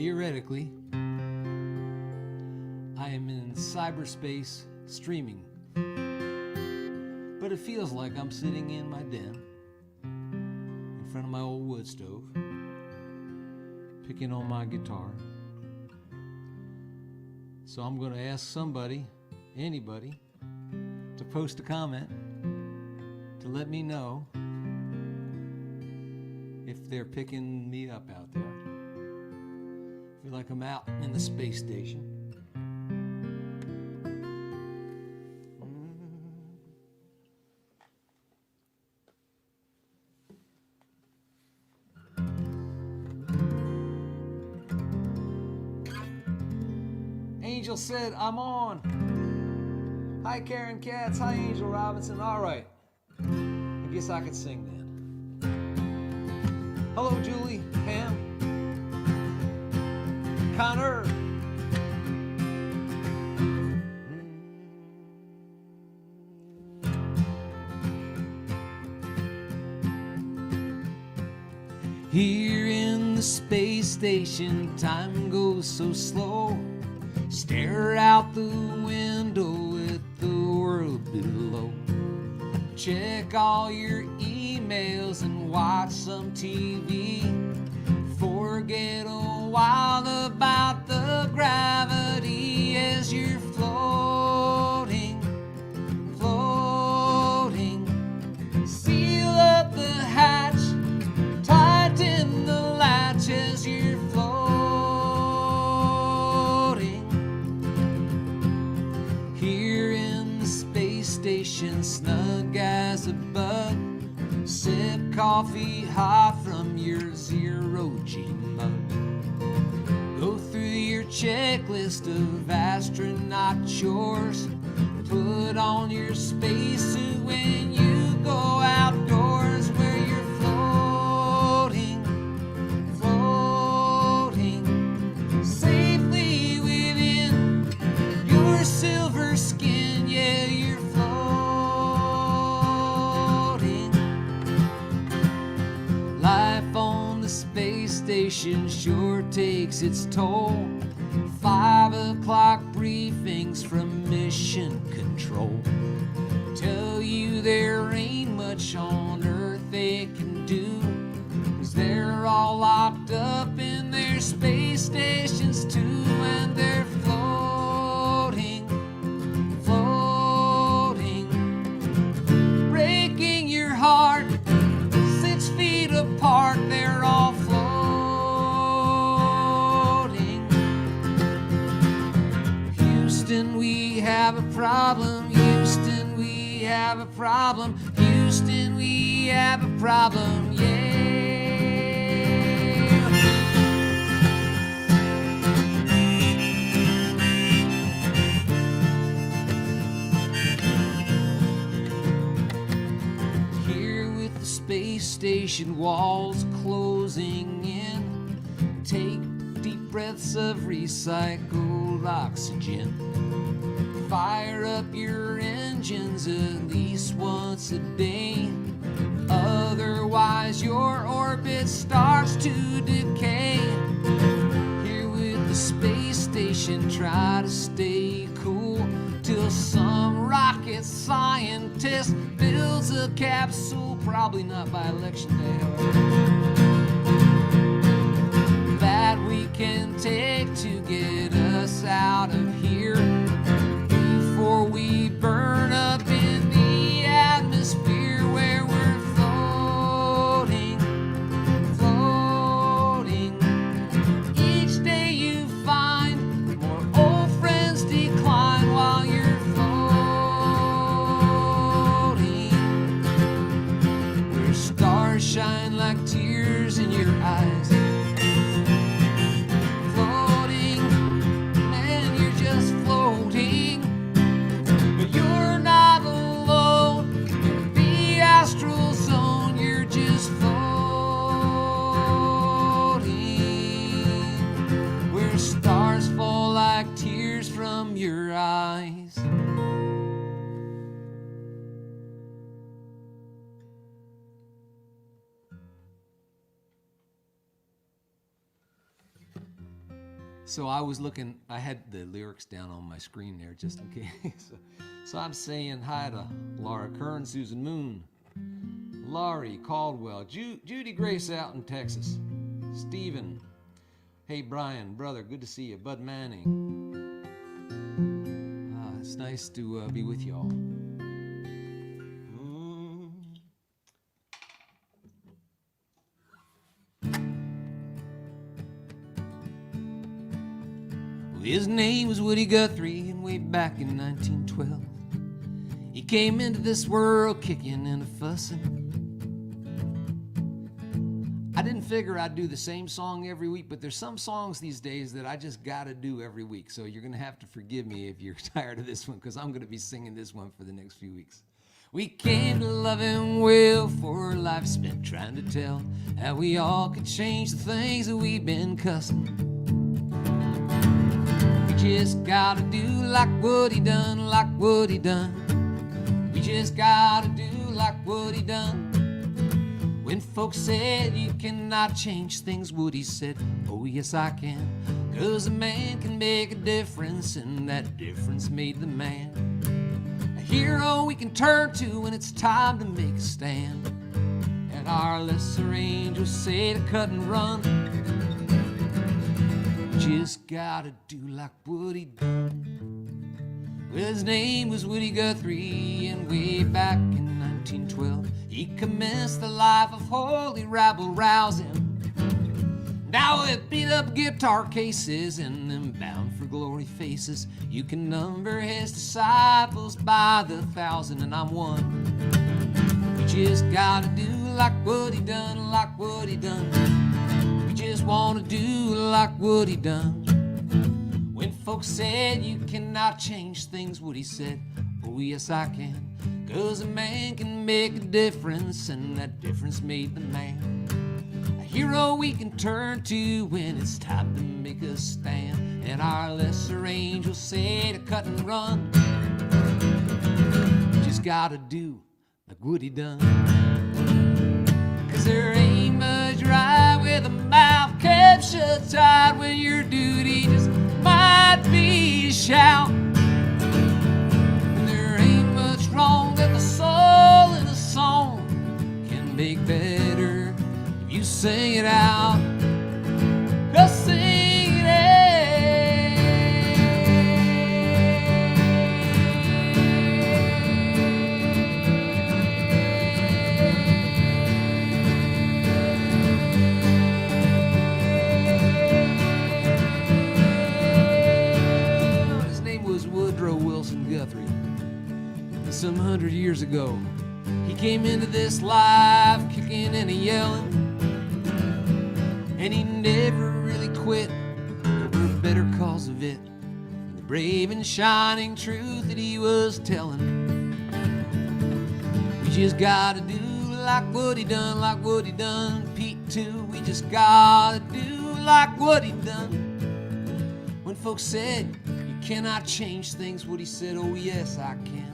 theoretically, I am in cyberspace streaming, but it feels like I'm sitting in my den in front of my old wood stove, picking on my guitar. So I'm going to ask somebody, anybody, to post a comment to let me know if they're picking me up out there. I feel like I'm out in the space station. Angel said, I'm on. Hi, Karen Katz. Hi, Angel Robinson. All right. I guess I can sing then. Hello, Julie, Pam, Connor. Here in the space station, time goes so slow. Stare out the window at the world below. Check all your emails and watch some TV. Forget a while about the gravity as you're floating, floating. Seal up the hatch, tighten the latch as you're floating. Here in the space station, snug as a bug. Sip coffee hot from your zero-G mug. Go through your checklist of astronaut chores. Put on your spacesuit when you go outdoors, where you're floating, floating, safely within your silver skin. Yeah, you're floating. Life on the space station sure takes its toll. 5 o'clock briefings from mission control tell you there ain't much on Earth they can do, 'cause they're all locked up in their space stations too, and they're floating, floating, breaking your heart 6 feet apart. They're all floating. Houston, we have a problem. Houston, we have a problem. Houston, we have a problem. Yeah. Here with the space station walls closing in, take deep breaths of recycled oxygen. Fire up your engines at least once a day. Otherwise your orbit starts to decay. Here with the space station, try to stay cool till some rocket scientist builds a capsule, probably not by election day, that we can take to get us out of here before we burn up in the atmosphere, where we're floating, floating. Each day you find more old friends decline while you're floating, where stars shine like tears in your eyes. Floating, and you're just floating. But you're not alone in the astral zone. You're just floating, where stars fall like tears from your eyes. So I was looking, I had the lyrics down on my screen there just in case. So I'm saying hi to Laura Kern, Susan Moon, Laurie Caldwell, Judy Grace out in Texas, Stephen, hey Brian, brother, good to see you, Bud Manning. It's nice to be with y'all. His name was Woody Guthrie, and way back in 1912, he came into this world kicking and fussing. I didn't figure I'd do the same song every week, but there's some songs these days that I just gotta do every week, so you're gonna have to forgive me if you're tired of this one, because I'm gonna be singing this one for the next few weeks. We came to love him well for a life spent trying to tell how we all could change the things that we've been cussing. Just gotta do like what he done, like what he done. We just gotta do like what he done. When folks said you cannot change things, Woody said, oh yes I can. 'Cause a man can make a difference, and that difference made the man. A hero we can turn to when it's time to make a stand. And our lesser angels say to cut and run. Just gotta do like Woody done. Well, his name was Woody Guthrie, and way back in 1912, he commenced the life of holy rabble rousing. Now with beat up guitar cases and them bound for glory faces, you can number his disciples by the thousand, and I'm one. We just gotta do like Woody done, like Woody done. Just wanna do like Woody done. When folks said you cannot change things, Woody said, oh yes I can. 'Cause a man can make a difference, and that difference made the man. A hero we can turn to when it's time to make a stand. And our lesser angels say to cut and run. Just gotta do like Woody done. 'Cause there ain't much right with a mouth kept shut tight when your duty just might be to shout. And there ain't much wrong that the soul in a song can make better if you sing it out. Just sing it. Guthrie. Some 100 years ago, he came into this life kicking and yelling, and he never really quit. There were better cause of it, the brave and shining truth that he was telling. We just gotta do like what he done, like what he done. Pete too, we just gotta do like what he done. When folks said cannot change things, Woody said, oh yes I can.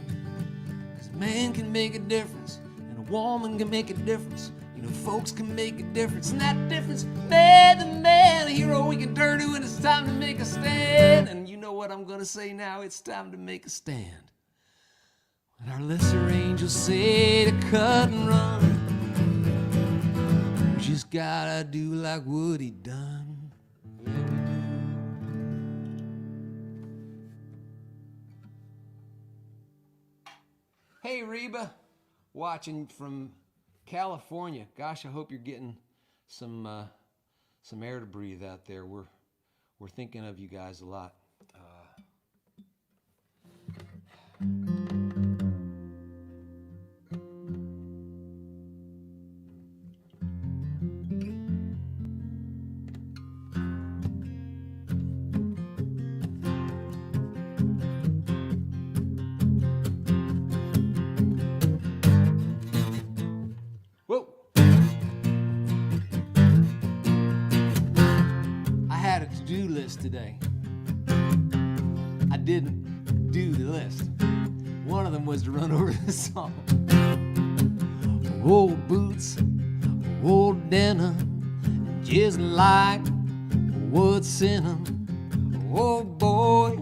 'Cause a man can make a difference, and a woman can make a difference. You know, folks can make a difference, and that difference made the man. A hero we can turn to when it's time to make a stand. And you know what I'm gonna say now, it's time to make a stand. When our lesser angels say to cut and run, we just gotta do like Woody done. Hey Reba, watching from California. Gosh, I hope you're getting some air to breathe out there. We're thinking of you guys a lot. Today, I didn't do the list. One of them was to run over the song. Old boots, old denim, just like what's in them. Oh boy,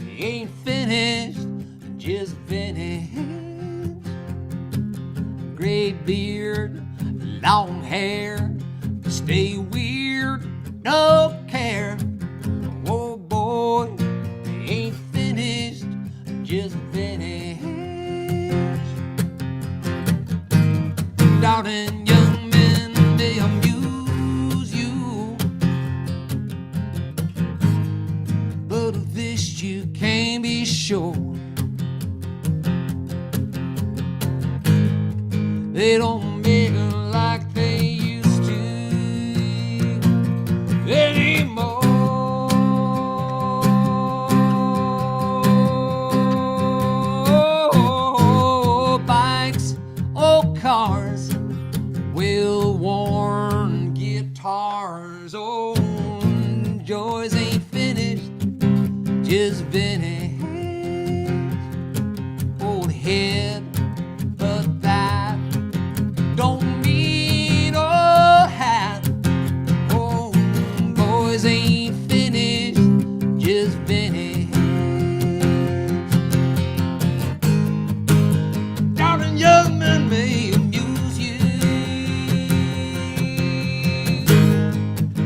he ain't finished, just finished. Gray beard, long hair, stay weird, no care. Oh boy, he ain't finished, just finished. Darling, young men, they amuse you, but of this you can't be sure. They don't make it like they used to anymore. Bikes or cars, well-worn guitars. Oh, joys ain't finished, just finished. Old head, but that don't mean a hat. Oh, boys ain't finished, just finished. Darling, young men may amuse you,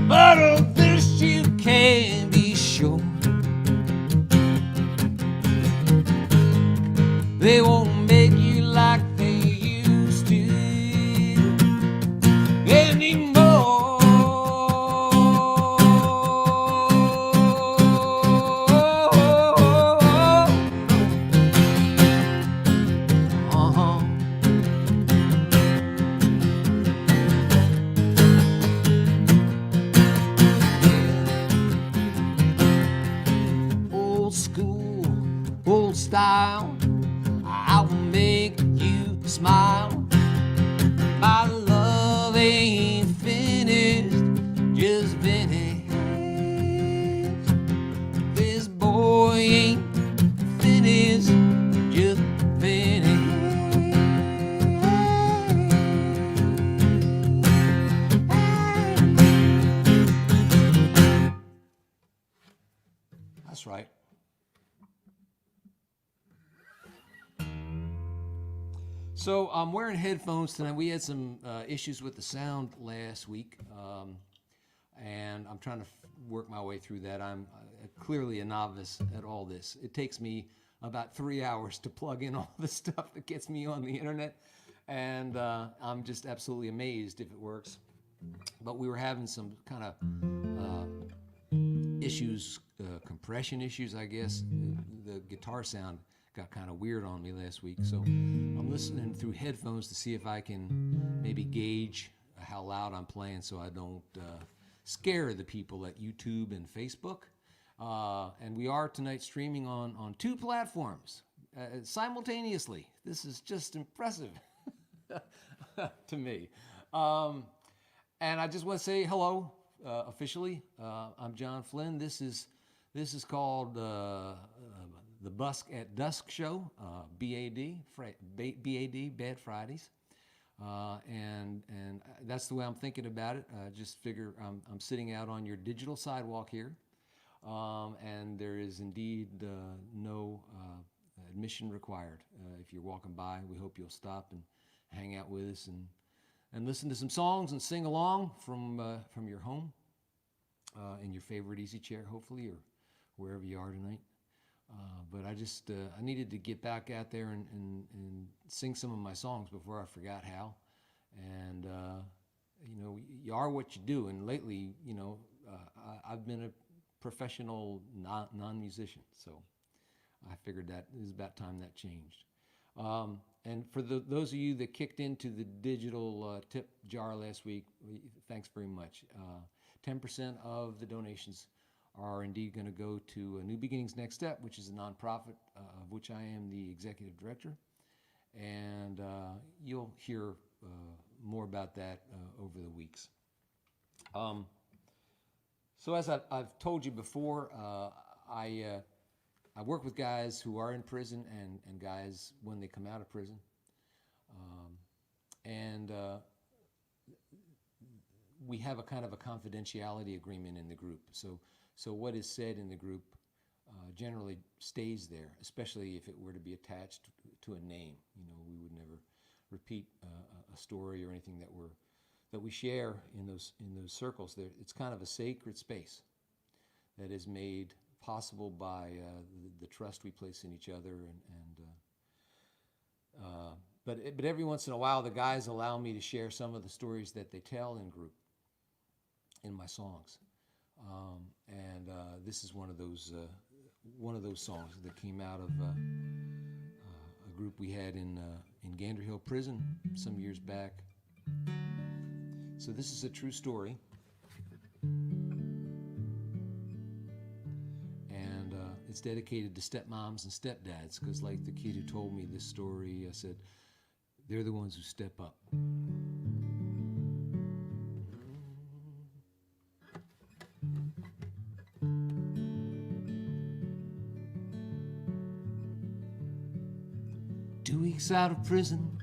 but of this you can't be sure. They won't make you like they used to anymore. Old school, old style, I will make you smile. My love ain't finished, just finished. This boy ain't finished, just finished. That's right. So I'm wearing headphones tonight. We had some issues with the sound last week, and I'm trying to work my way through that. I'm clearly a novice at all this. It takes me about 3 hours to plug in all the stuff that gets me on the internet, and I'm just absolutely amazed if it works. But we were having some kind of issues, compression issues, I guess. The guitar sound got kind of weird on me last week, so I'm listening through headphones to see if I can maybe gauge how loud I'm playing so I don't scare the people at YouTube and Facebook. And we are tonight streaming on 2 platforms simultaneously. This is just impressive to me. And I just want to say hello officially. I'm John Flynn. This is called the Busk at Dusk show, B.A.D, B.A.D, Bad Fridays. And that's the way I'm thinking about it. Just figure I'm sitting out on your digital sidewalk here, and there is indeed no admission required. If you're walking by, we hope you'll stop and hang out with us and listen to some songs and sing along from your home, in your favorite easy chair, hopefully, or wherever you are tonight. But I just I needed to get back out there and sing some of my songs before I forgot how. And you know, you are what you do. And lately, you know, I've been a professional non-musician, so I figured that it was about time that changed. And for those of you that kicked into the digital tip jar last week, thanks very much. 10% of the donations are indeed going to go to New Beginnings Next Step, which is a nonprofit of which I am the executive director. And you'll hear more about that over the weeks. So as I've told you before, I work with guys who are in prison and guys when they come out of prison. We have a kind of a confidentiality agreement in the group. So So what is said in the group generally stays there, especially if it were to be attached to a name. You know, we would never repeat a story or anything that we share in those circles. It's kind of a sacred space that is made possible by the trust we place in each other, but every once in a while the guys allow me to share some of the stories that they tell in group in my songs, and this is one of those songs that came out of a group we had in Gander Hill Prison some years back. So this is a true story. And it's dedicated to stepmoms and stepdads, because like the kid who told me this story, I said, they're the ones who step up. Two weeks out of prison,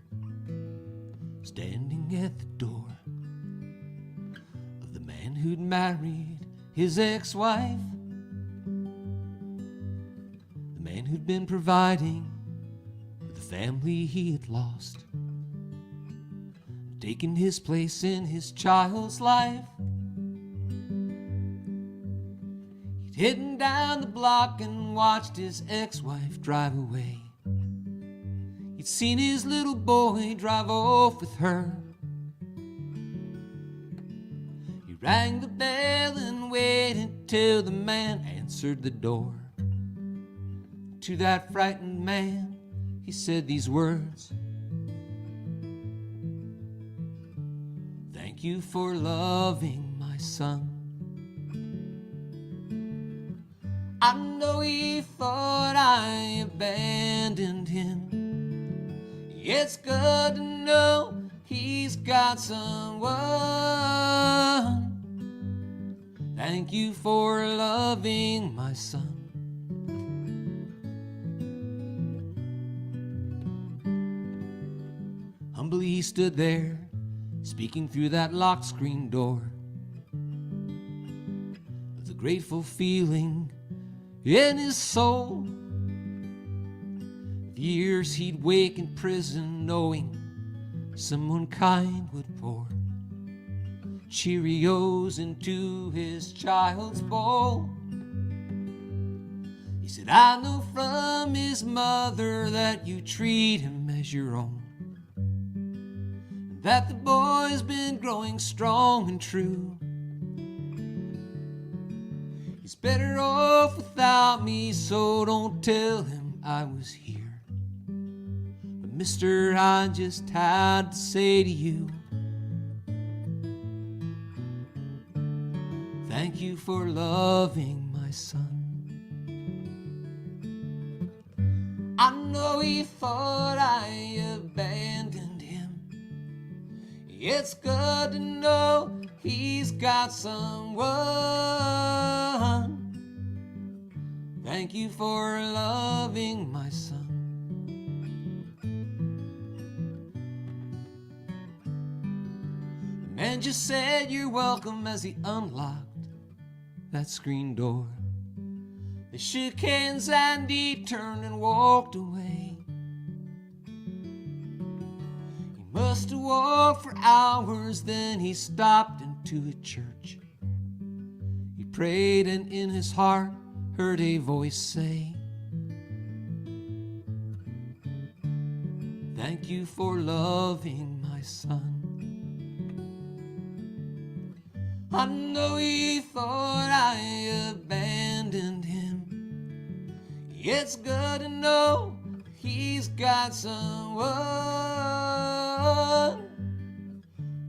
standing at the door of the man who'd married his ex-wife, the man who'd been providing for the family he had lost, taking his place in his child's life. He'd hidden down the block and watched his ex-wife drive away. He'd seen his little boy drive off with her. He rang the bell and waited till the man answered the door. To that frightened man, he said these words: "Thank you for loving my son." I know he thought I abandoned him. It's good to know he's got someone. Thank you for loving my son. Humbly he stood there, speaking through that locked screen door, of the grateful feeling in his soul. Years he'd wake in prison knowing someone kind would pour Cheerios into his child's bowl. He said, I know from his mother that you treat him as your own, and that the boy's been growing strong and true. He's better off without me, so don't tell him I was here. Mister, I just had to say to you, thank you for loving my son. I know he thought I abandoned him. It's good to know he's got someone. Thank you for loving my son. And just said you're welcome as he unlocked that screen door. They shook hands and he turned and walked away. He must have walked for hours, then he stopped into a church. He prayed and in his heart heard a voice say, thank you for loving my son. I know he thought I abandoned him. It's good to know he's got someone.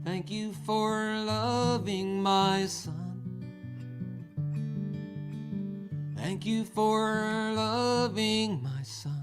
Thank you for loving my son. Thank you for loving my son.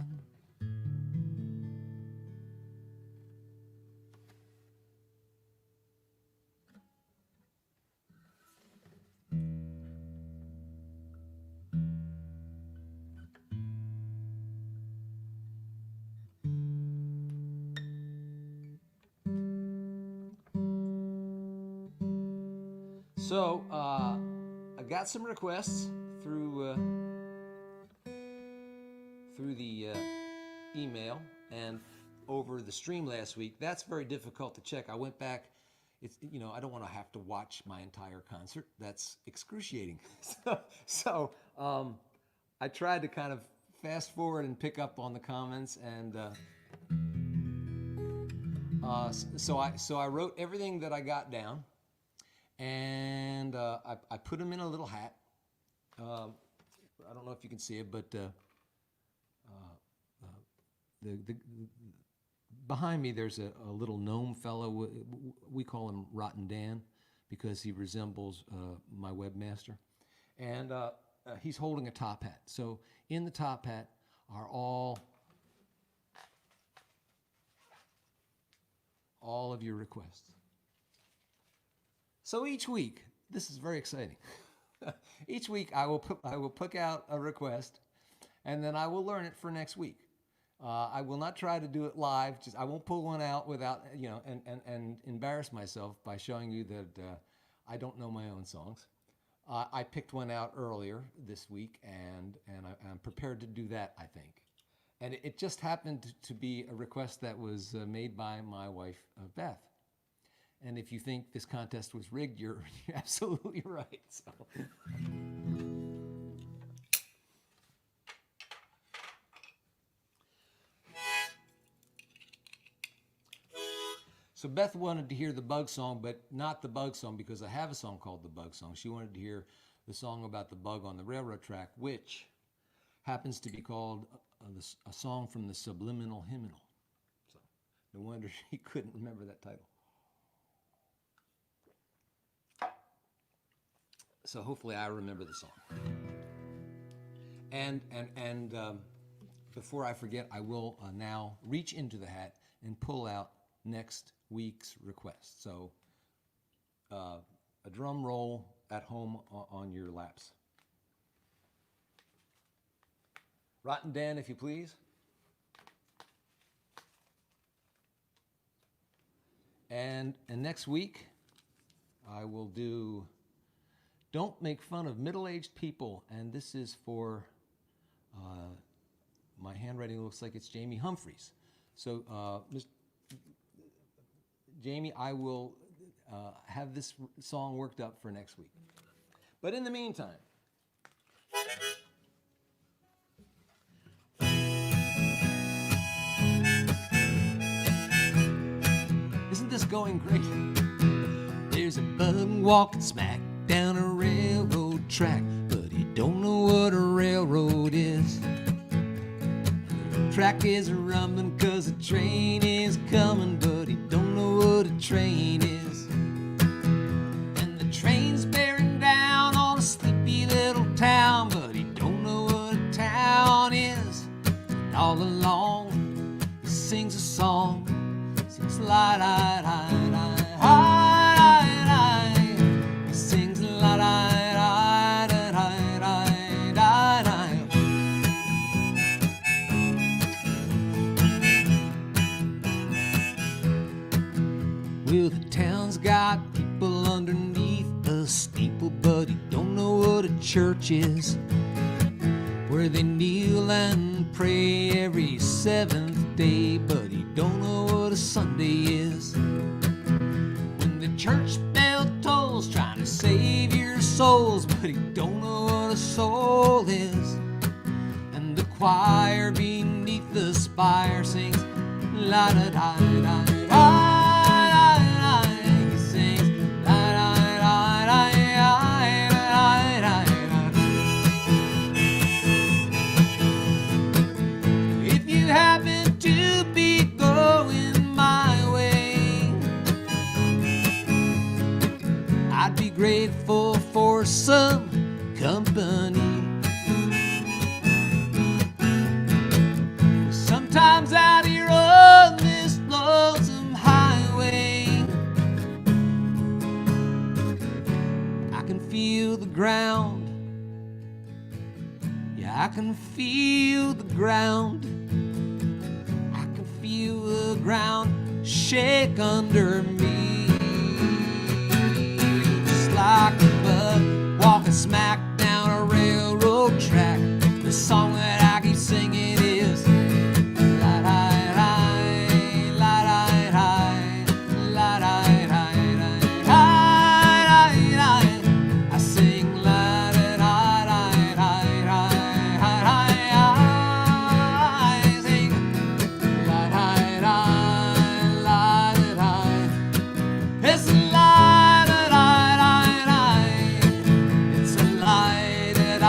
So, a got some requests through the email and over the stream last week. That's very difficult to check. I went back. It's, I don't want to have to watch my entire concert. That's excruciating. So I tried to kind of fast forward and pick up on the comments, and so I wrote everything that I got down, and I put them in a little hat. I don't know if you can see it, but behind me there's a little gnome fellow. We call him Rotten Dan because he resembles my webmaster, and he's holding a top hat. So in the top hat are all of your requests. So each week, this is very exciting. Each week I will pick out a request, and then I will learn it for next week. I will not try to do it live. I won't pull one out without, and embarrass myself by showing you that I don't know my own songs. I picked one out earlier this week, and I'm prepared to do that, I think. And it just happened to be a request that was made by my wife, Beth. And if you think this contest was rigged, you're absolutely right. So Beth wanted to hear the Bug song, but not the Bug song because I have a song called the Bug song. She wanted to hear the song about the bug on the railroad track, which happens to be called a song from the Subliminal Hymnal. So no wonder she couldn't remember that title. So hopefully I remember the song. And before I forget, I will now reach into the hat and pull out next week's request. So a drum roll at home on your laps. Rotten Dan, if you please. And next week I will do Don't Make Fun of Middle-Aged People, and this is for my handwriting looks like it's Jamie Humphreys. So Jamie, I will have this song worked up for next week. But in the meantime, isn't this going great? There's a bug walking smack down a railroad track, but he don't know what a railroad is. The track is rumbling 'cause a train is coming, but he don't know what a train is. And the train's bearing down on a sleepy little town, but he don't know what a town is. And all along he sings a song, sings la la la la la. He sings la la la la la la. Well, the town's got people underneath a steeple, but he don't know what a church is, where they kneel and pray every seventh day, but he don't know what a Sunday is. When the church bell tolls, trying to save your souls, but he don't know what a soul is. And the choir beneath the spire sings la da da da da. He sings la da da da da. If you happen to be going my way, I'd be grateful for some company. Sometimes out here on this lonesome highway, I can feel the ground. Yeah, I can feel the ground. I can feel the ground shake under me. Just like a bug walking smack down a railroad track. The song that I keep singing is la-di-di, la-di-di, la-di-di, la-di-di. I sing la-di-di, I sing la-di-di, la-di-di. It's a lie that it's a lie that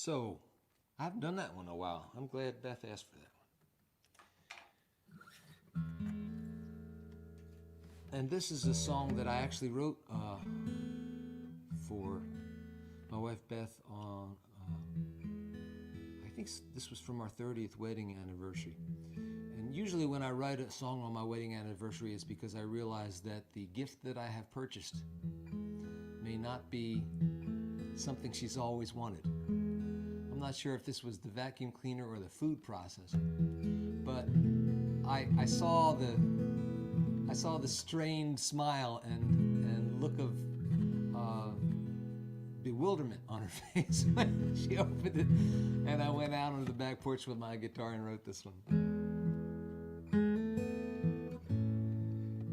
So, I haven't done that one in a while. I'm glad Beth asked for that one. And this is a song that I actually wrote for my wife Beth on, I think this was from our 30th wedding anniversary. And usually when I write a song on my wedding anniversary, it's because I realize that the gift that I have purchased may not be something she's always wanted. I'm not sure if this was the vacuum cleaner or the food processor, but I saw the strained smile and look of bewilderment on her face when she opened it, and I went out onto the back porch with my guitar and wrote this one.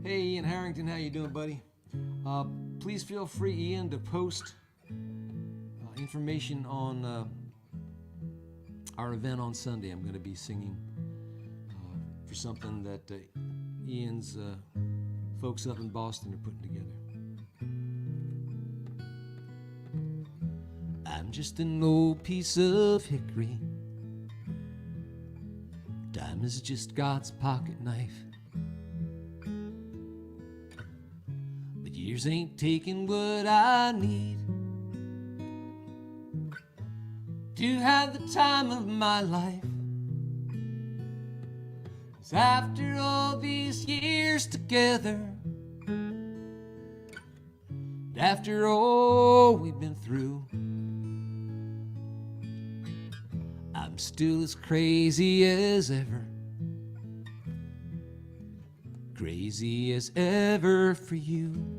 Hey, Ian Harrington, how you doing, buddy? Please feel free, Ian, to post information on our event on Sunday. I'm going to be singing for something that Ian's folks up in Boston are putting together. I'm just an old piece of hickory. Time is just God's pocket knife. But years ain't taking what I need to have the time of my life. 'Cause after all these years together, after all we've been through, I'm still as crazy as ever. Crazy as ever for you.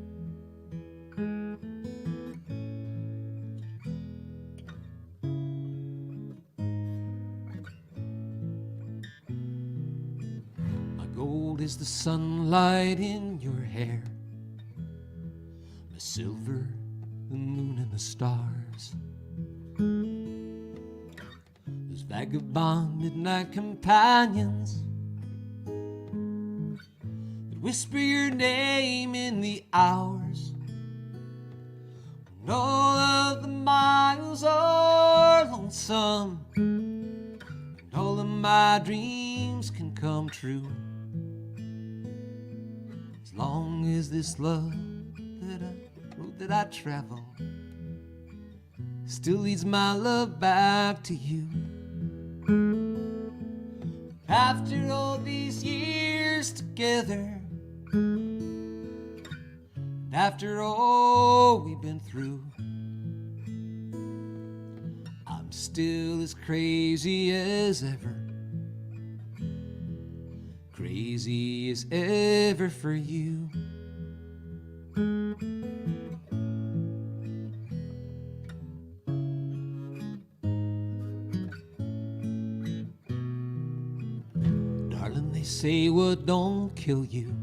Is the sunlight in your hair, the silver, the moon and the stars, those vagabond midnight companions that whisper your name in the hours when all of the miles are lonesome and all of my dreams can come true. As long as this love that I travel still leads my love back to you. After all these years together, and after all we've been through, I'm still as crazy as ever. Crazy as ever for you. Darling, they say what don't kill you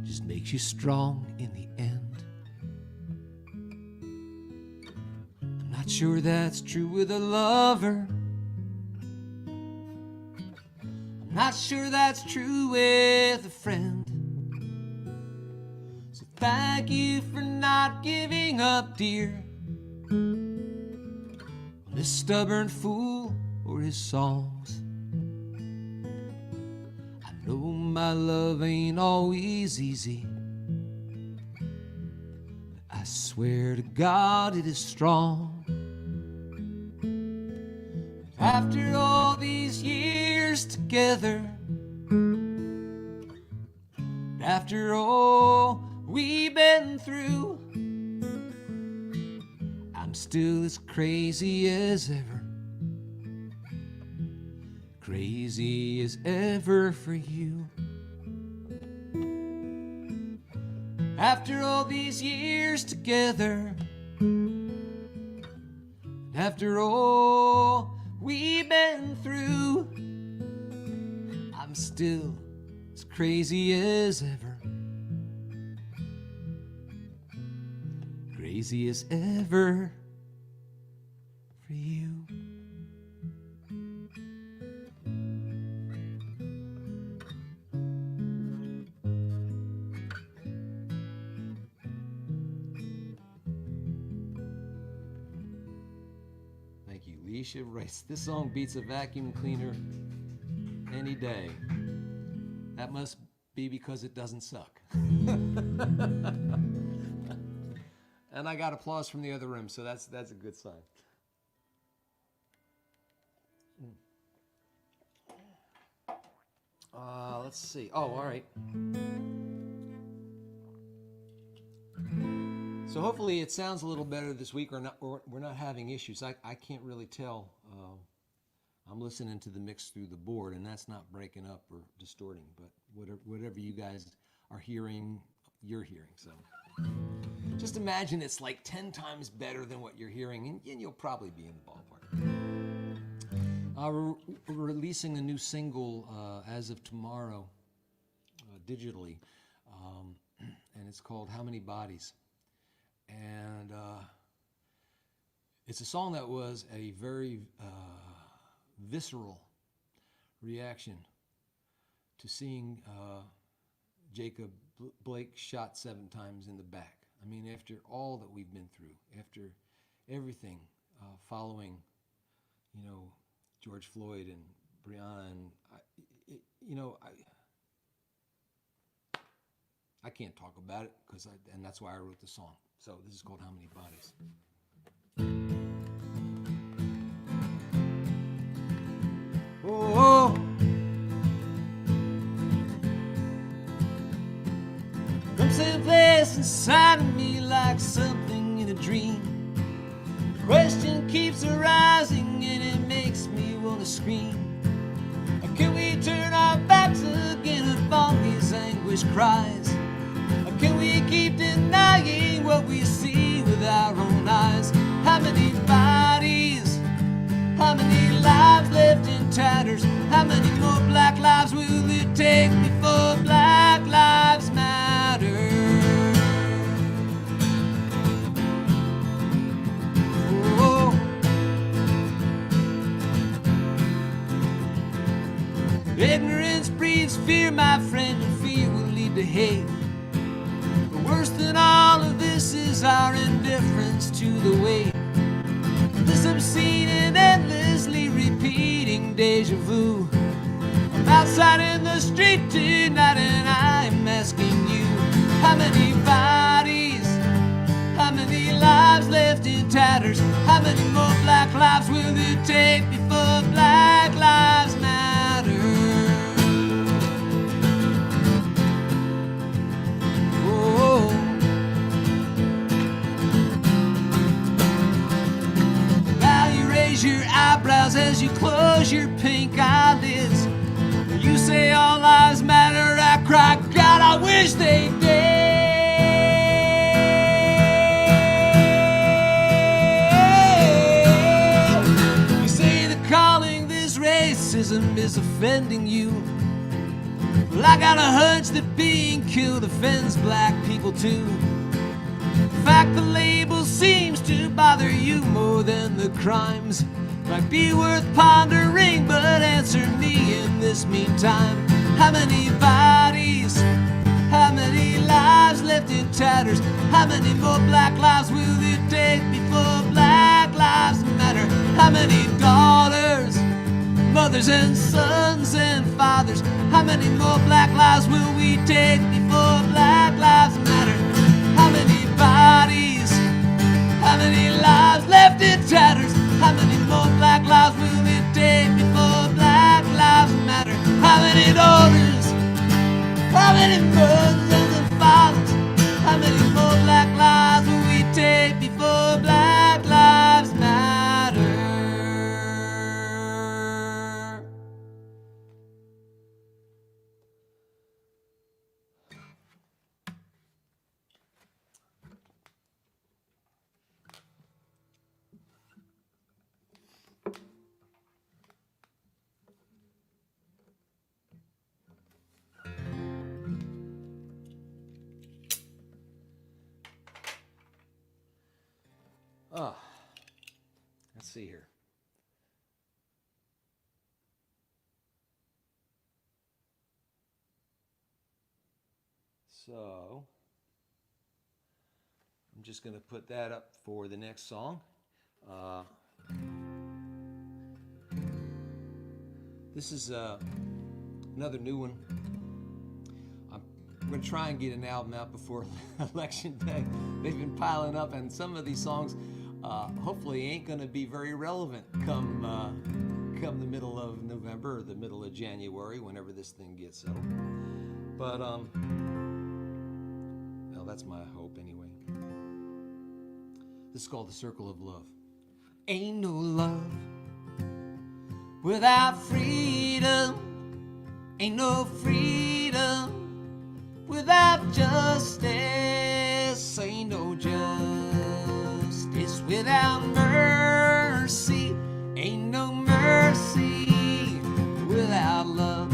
just makes you strong in the end. I'm not sure that's true with a lover. Not sure that's true with a friend. So thank you for not giving up, dear, on this stubborn fool or his songs. I know my love ain't always easy, but I swear to God it is strong. After all these years together, after all we've been through, I'm still as crazy as ever, crazy as ever for you. After all these years together, after all we've been through, I'm still as crazy as ever, crazy as ever for you. Thank you. Leisha writes, this song beats a vacuum cleaner any day. That must be because it doesn't suck. And I got applause from the other room, so that's a good sign. Let's see. Oh, all right. So hopefully it sounds a little better this week, or we're not having issues. I can't really tell. I'm listening to the mix through the board, and that's not breaking up or distorting, but whatever you guys are hearing, you're hearing. So just imagine it's like 10 times better than what you're hearing, and you'll probably be in the ballpark. We're releasing a new single as of tomorrow, digitally, and it's called How Many Bodies? And it's a song that was a very visceral reaction to seeing Jacob Blake shot 7 times in the back. I mean, after all that we've been through, after everything following, George Floyd and Breonna, and I can't talk about it and that's why I wrote the song. So this is called How Many Bodies. Oh, from some place inside of me, like something in a dream. The question keeps arising and it makes me want to scream. Can we turn our backs again upon these anguished cries? Or can we keep denying what we see with our own eyes? How many bodies? How many lives left in tatters? How many more black lives will it take before Black Lives Matter? Oh. Ignorance breeds fear, my friend, and fear will lead to hate. But worse than all of this is our indifference to the weight. This obscene and endlessly repeating deja vu. I'm outside in the street tonight and I'm asking you, how many bodies? How many lives left in tatters? How many more black lives will it take before Black Lives Matter? Oh. Now you raise your eyebrows as you close your pink eyelids. You say all lives matter, I cry, God, I wish they did. You say that calling this racism is offending you. Well, I got a hunch that being killed offends black people too. In fact, the label seems to bother you more than the crimes. Might be worth pondering, but answer me in this meantime. How many bodies? How many lives left in tatters? How many more black lives will it take before Black Lives Matter? How many daughters, mothers and sons and fathers? How many more black lives will we take before Black Lives Matter? How many bodies? How many lives left in tatters? How many more black lives will it take many mothers and fathers? How many more black lives will we take before Black Lives Matter? Oh, let's see here. So, I'm just going to put that up for the next song. This is another new one. I'm going to try and get an album out before Election Day. They've been piling up, and some of these songs hopefully ain't going to be very relevant come the middle of November or the middle of January, whenever this thing gets settled. But well, that's my hope anyway. This is called The Circle of Love. Ain't no love without freedom. Ain't no freedom without justice. Ain't no justice without mercy. Ain't no mercy without love.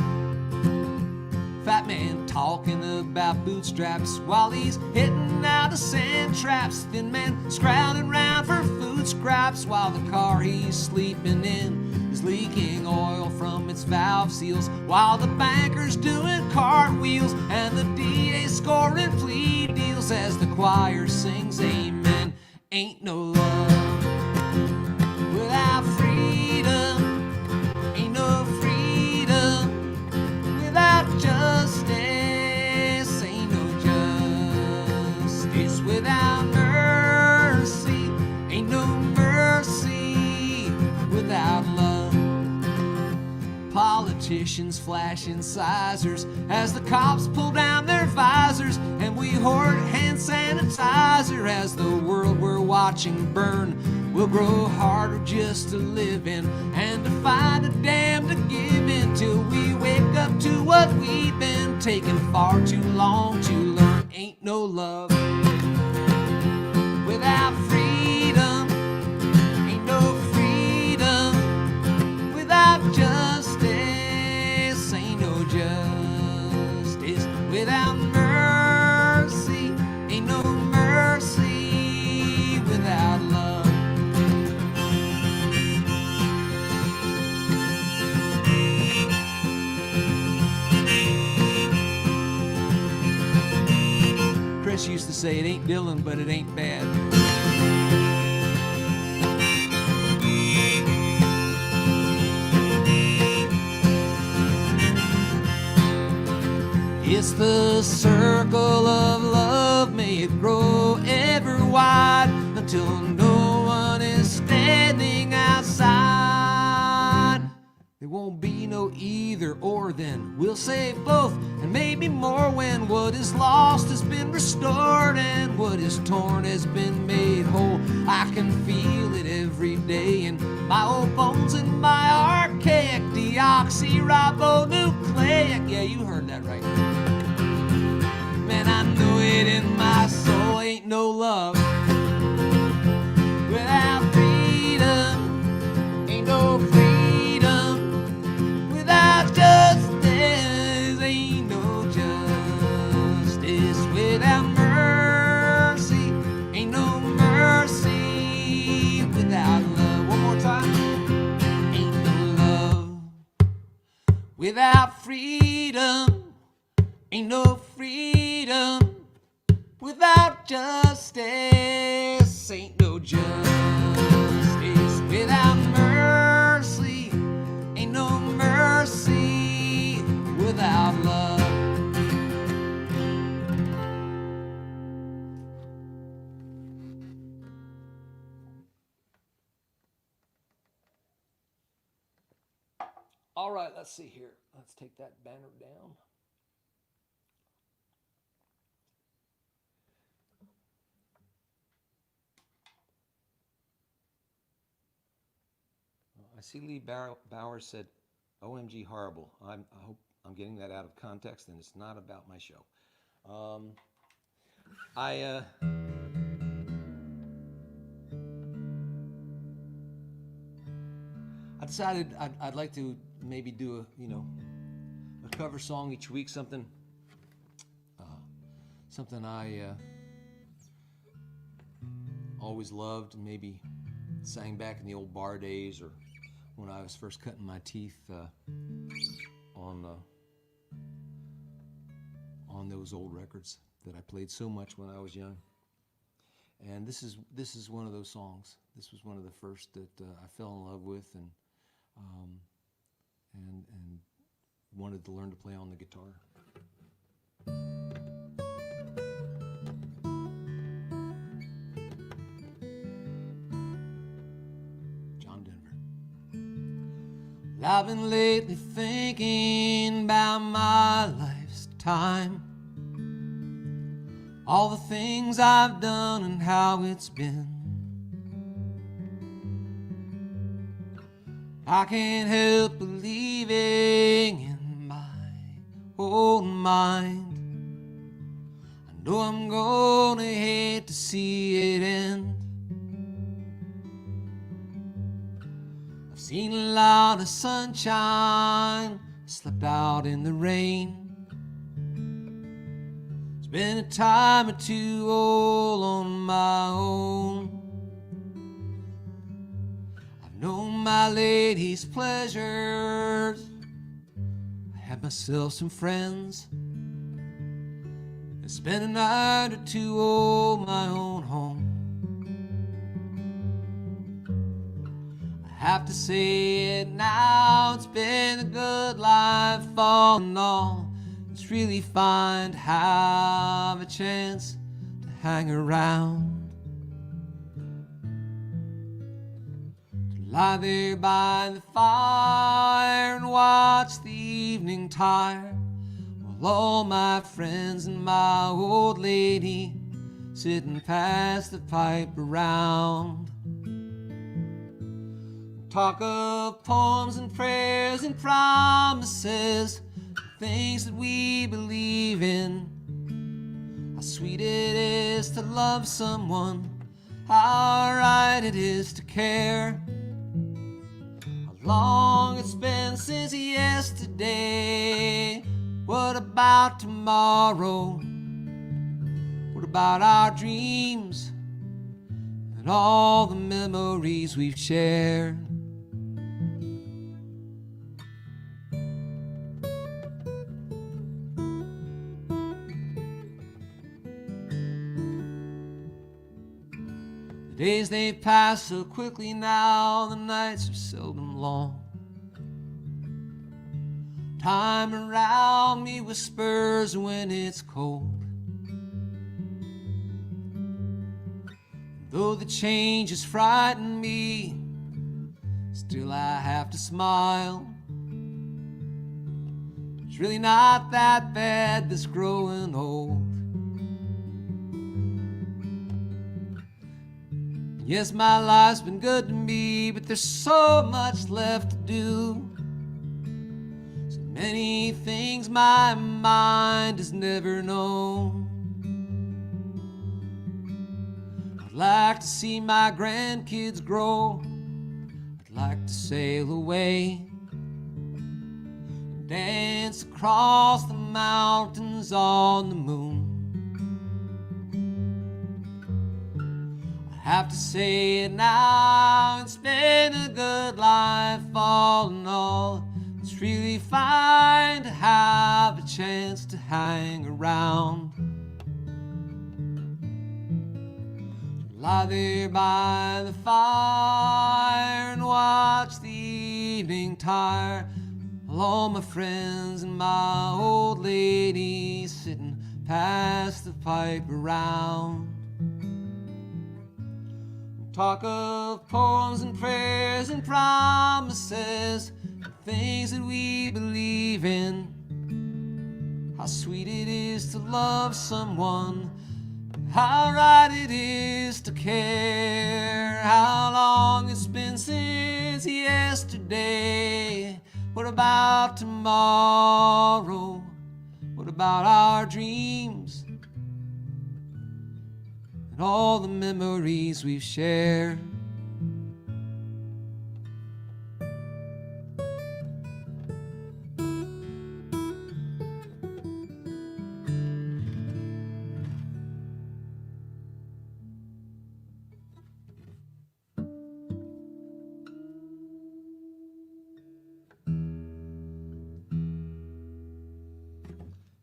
Fat man talking about bootstraps while he's hitting out of sand traps. Thin man scrounging around for food scraps while the car he's sleeping in is leaking oil from its valve seals, while the banker's doing cartwheels and the DA scoring plea deals as the choir sings amen. Ain't no love without freedom. Ain't no freedom without justice. Ain't no justice without mercy. Ain't no mercy without love. Politicians flashing sizers as the cops pull down their visors, and we hoard hand sanitizer as the world we're watching burn will grow harder just to live in and to find a dam to give in till we wake up to what we've been taking far too long to learn. Ain't no love without freedom. Ain't no freedom without justice. Ain't no justice without mercy. Ain't no mercy without love. Chris used to say it ain't Dylan, but it ain't bad. It's the circle of love, may it grow ever wide until no one is standing outside. There won't be no either or then. We'll save both and maybe more when what is lost has been restored and what is torn has been made whole. I can feel it every day in my old bones and my archaic deoxyribonucleic. Yeah, you heard that right. Man, I know it in my soul. Ain't no love without freedom. Ain't no freedom without justice. Ain't no justice without mercy. Ain't no mercy without love. One more time. Ain't no love without freedom. Ain't no freedom without justice. Ain't no justice without mercy. Ain't no mercy without love. All right, let's see here. Let's take that banner down. C. Lee Bowers said, OMG horrible. I hope I'm getting that out of context, and it's not about my show. I decided I'd like to maybe do a cover song each week, something I always loved and maybe sang back in the old bar days or when I was first cutting my teeth on those old records that I played so much when I was young. And this is one of those songs. This was one of the first that I fell in love with and wanted to learn to play on the guitar. John Denver. Well, I've been lately thinking about my life's time, all the things I've done and how it's been. I can't help believing in my own mind. I know I'm gonna hate to see it end. I've seen a lot of sunshine, slept out in the rain. It's been a time or two all on my own. Know my lady's pleasures. I had myself some friends. I spent a night or two on my own home. I have to say it now, it's been a good life all in all. It's really fine to have a chance to hang around. Lie there by the fire and watch the evening tire, while all my friends and my old lady sit and pass the pipe around. Talk of poems and prayers and promises, things that we believe in. How sweet it is to love someone, how right it is to care. Long it's been since yesterday. What about tomorrow? What about our dreams and all the memories we've shared? The days they pass so quickly now, the nights are seldom long. Time around me whispers when it's cold. Though the changes frighten me, still I have to smile. It's really not that bad, this growing old. Yes, my life's been good to me, but there's so much left to do. So many things my mind has never known. I'd like to see my grandkids grow. I'd like to sail away and dance across the mountains on the moon. Have to say it now, it's been a good life all in all. It's really fine to have a chance to hang around. Lie there by the fire and watch the evening tire, while all my friends and my old lady sitting pass the pipe around. Talk of poems and prayers and promises, things that we believe in. How sweet it is to love someone, how right it is to care. How long it's been since yesterday? What about tomorrow? What about our dreams and all the memories we've shared?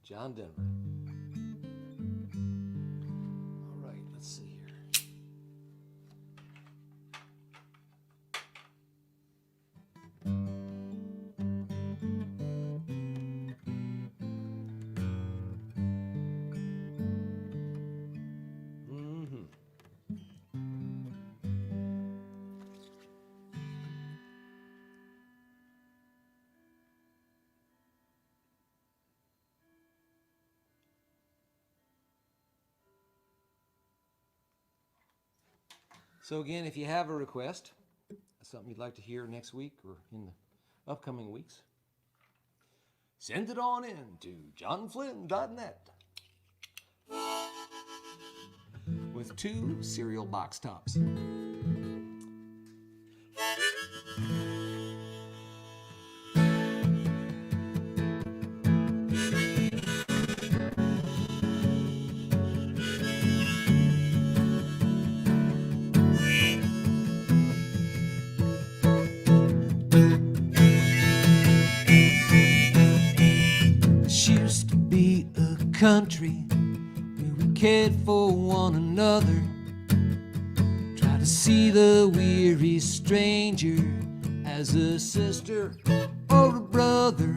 John Denver. All right, let's see here. So again, if you have a request, something you'd like to hear next week or in the upcoming weeks, send it on in to johnflynn.net with 2 cereal box tops. Country where we cared for one another, try to see the weary stranger as a sister or a brother,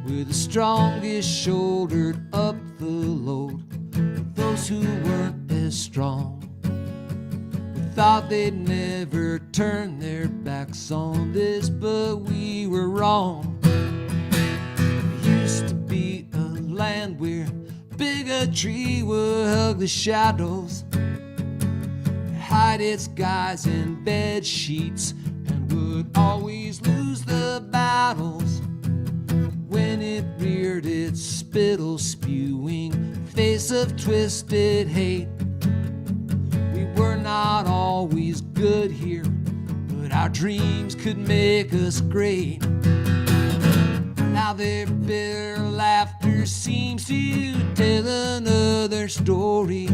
we're the strongest shouldered up the load for those who weren't as strong. We thought they'd never turn their backs on this, but we were wrong. There used to be a land where bigotry would hug the shadows, hide its guys in bed sheets, and would always lose the battles when it reared its spittle-spewing face of twisted hate. We were not always good here, but our dreams could make us great. Now their bitter laughter seems to tell another story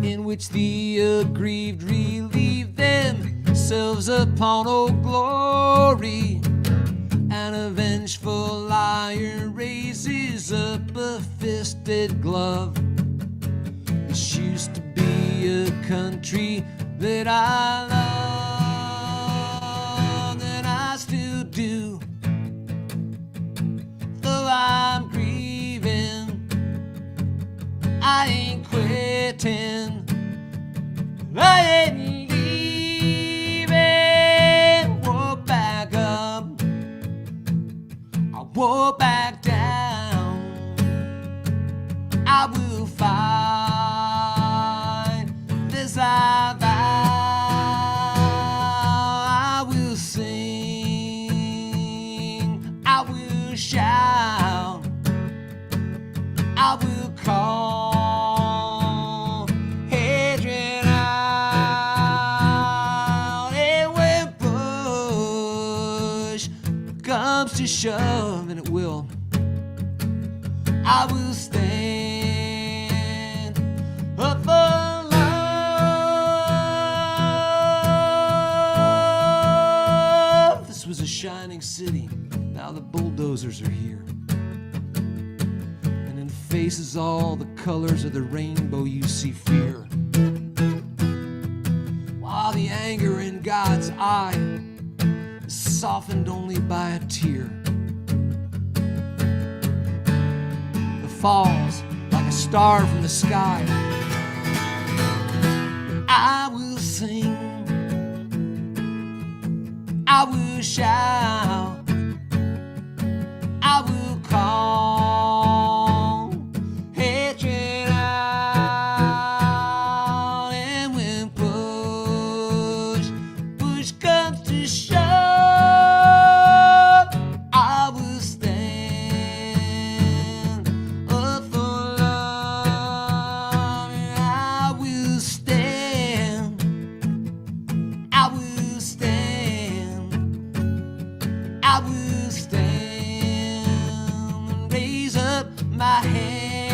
in which the aggrieved relieve themselves upon Old Glory, and a vengeful liar raises up a fisted glove. This used to be a country that I love, and I still do. Though I'm grieving, I ain't quitting, I ain't leaving. Walk back up, I walk back down, I will fight this I vow. I will sing, I will shout, I will call hatred out. And when push comes to shove, and it will, I will stand up for love. This was a shining city, now the bulldozers are here, and in faces all the colors of the rainbow you see fear, while the anger in God's eye is softened only by a tear. It falls like a star from the sky. I will sing, I will shout, I will call hatred out. And when push comes to my hand,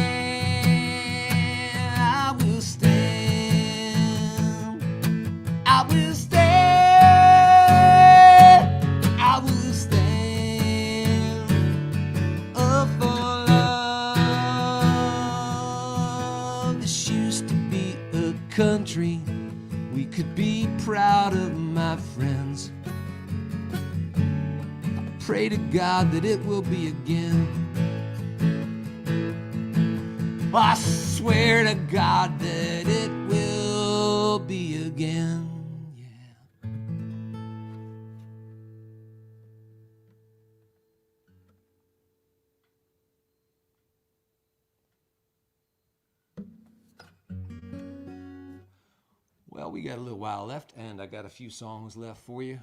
I will stand. I will stand. I will stand up for love. This used to be a country we could be proud of, my friends. I pray to God that it will be again. I swear to God that it will be again. Yeah. Well, we got a little while left, and I got a few songs left for you.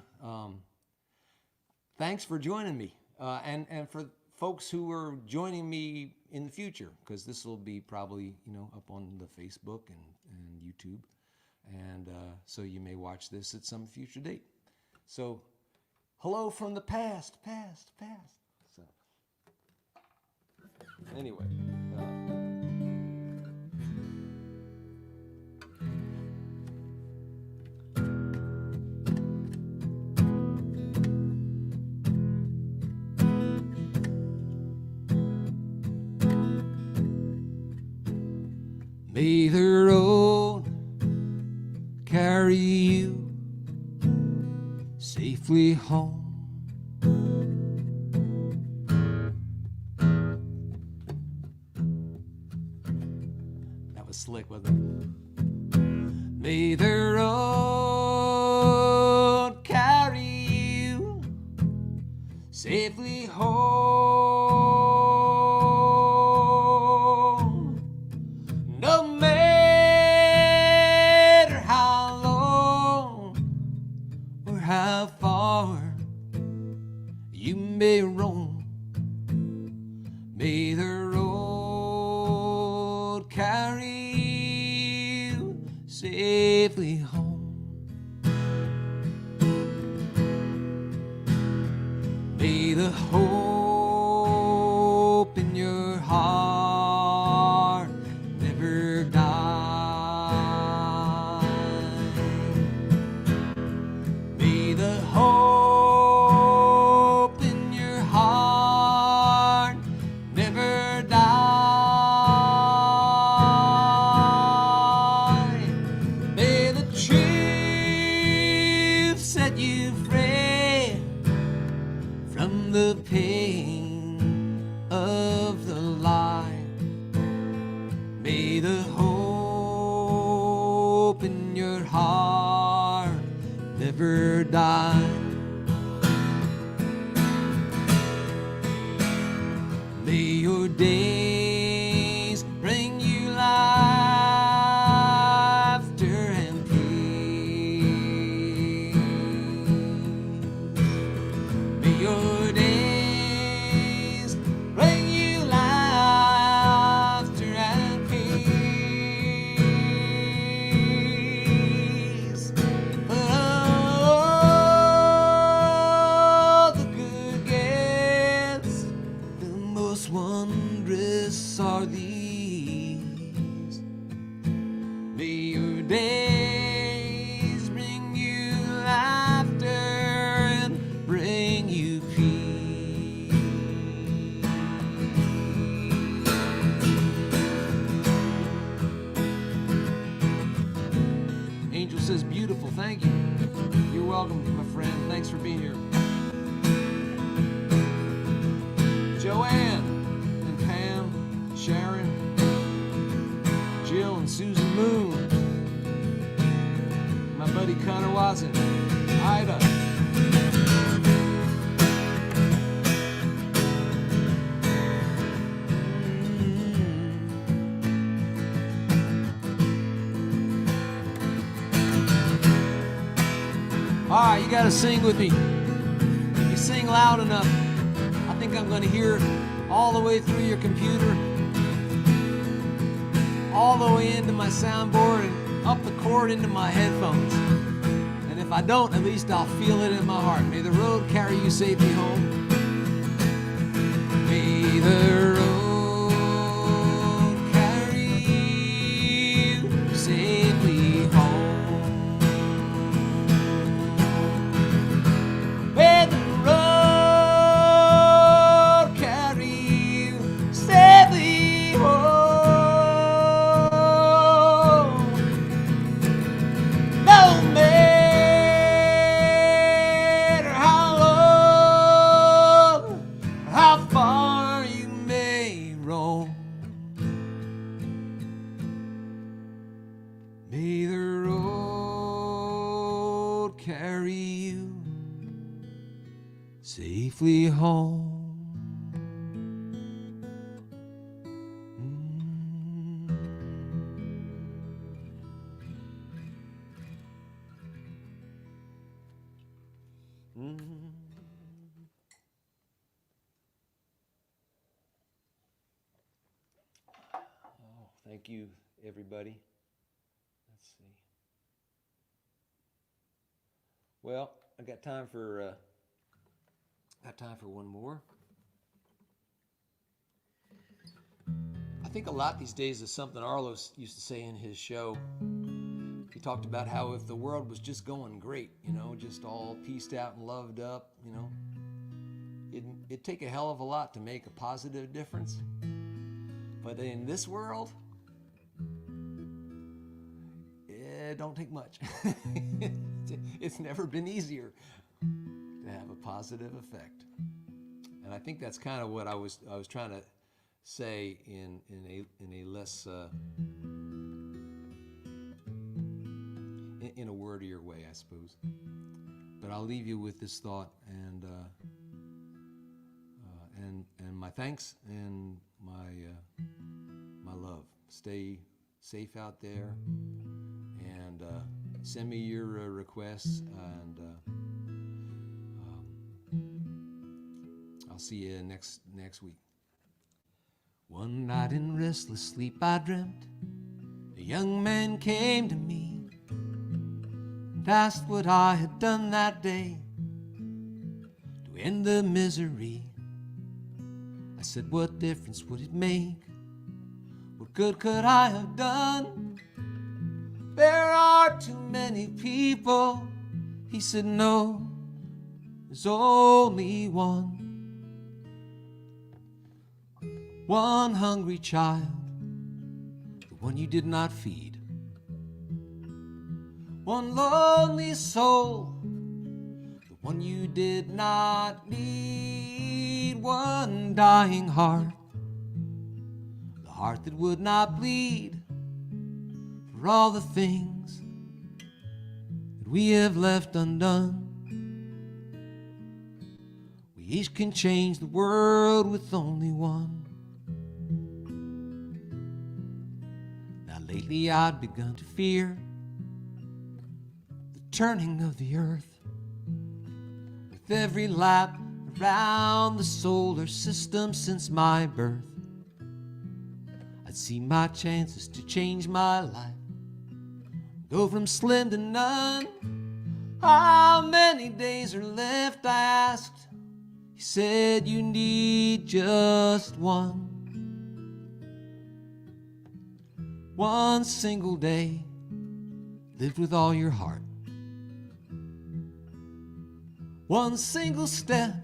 Thanks for joining me, and for folks who are joining me in the future, because this will be probably, up on the Facebook and YouTube, and so you may watch this at some future date. So, hello from the past. So, anyway. May the road carry you safely home. That was slick, wasn't it? May the road carry you safely home. May roam, may the road carry you safely home. May the hope in your heart never die. May the hope the pain of the lie. May the hope in your heart never die. May your days bring you laughter and peace. May your wondrous are these. May your days bring you laughter and bring you peace. Angel says, beautiful, thank you. You're welcome, my friend. Thanks for being here. Joanne, Sharon, Jill and Susan Moon, my buddy Connor Watson, Ida, All right, you gotta sing with me. If you sing loud enough, I think I'm gonna hear it all the way through your computer, all the way into my soundboard and up the cord into my headphones. And if I don't, at least I'll feel it in my heart. May the road carry you safely home. May the road safely home. Thank you, everybody. Let's see. Well, I got time for one more. I think a lot these days is something Arlo used to say in his show. He talked about how if the world was just going great, just all pieced out and loved up, it'd take a hell of a lot to make a positive difference. But in this world, it don't take much. It's never been easier to have a positive effect. And I think that's kind of what I was trying to say in a less in a wordier way, I suppose. But I'll leave you with this thought and my thanks and my love. Stay safe out there, and send me your requests, and I'll see you next week. One night in restless sleep I dreamt a young man came to me and asked what I had done that day to end the misery. I said, what difference would it make? What good could I have done? There are too many people. He said, no, there's only one. One hungry child, the one you did not feed. One lonely soul, the one you did not need. One dying heart, the heart that would not bleed. For all the things that we have left undone, we each can change the world with only one. Now lately I'd begun to fear the turning of the earth. With every lap around the solar system since my birth, I'd see my chances to change my life, go from slim to none. How many days are left, I asked. He said, you need just one. One single day lived with all your heart. One single step,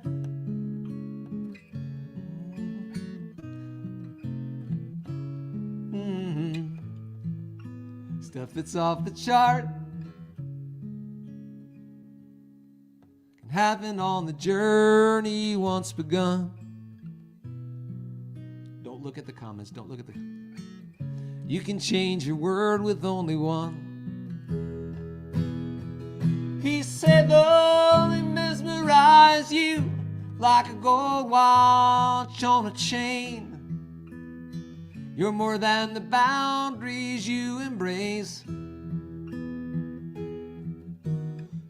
stuff that's off the chart can happen on the journey once begun. Don't look at the comments, don't look at the... You can change your world with only one. He said they'll only mesmerize you like a gold watch on a chain. You're more than the boundaries you embrace.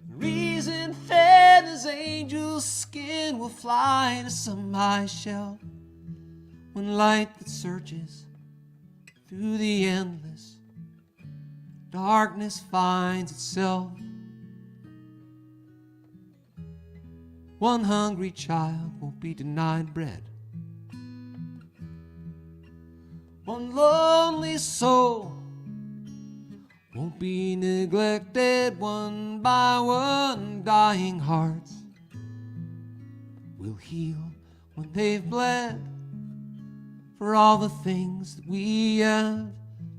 Reason fed as angels' skin will fly to some high shelf when light that searches through the endless darkness finds itself. One hungry child won't be denied bread. One lonely soul won't be neglected. One by one dying hearts will heal when they've bled. For all the things that we have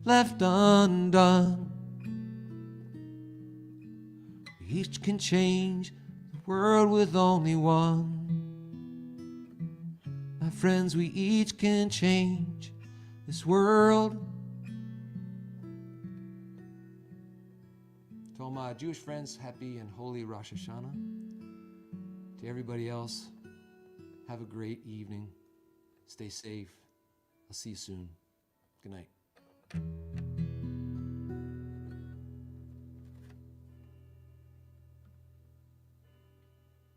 left undone, we each can change the world with only one. My friends, we each can change this world. To all my Jewish friends, happy and holy Rosh Hashanah. To everybody else, Have a great evening. Stay safe. I'll see you soon. Good night.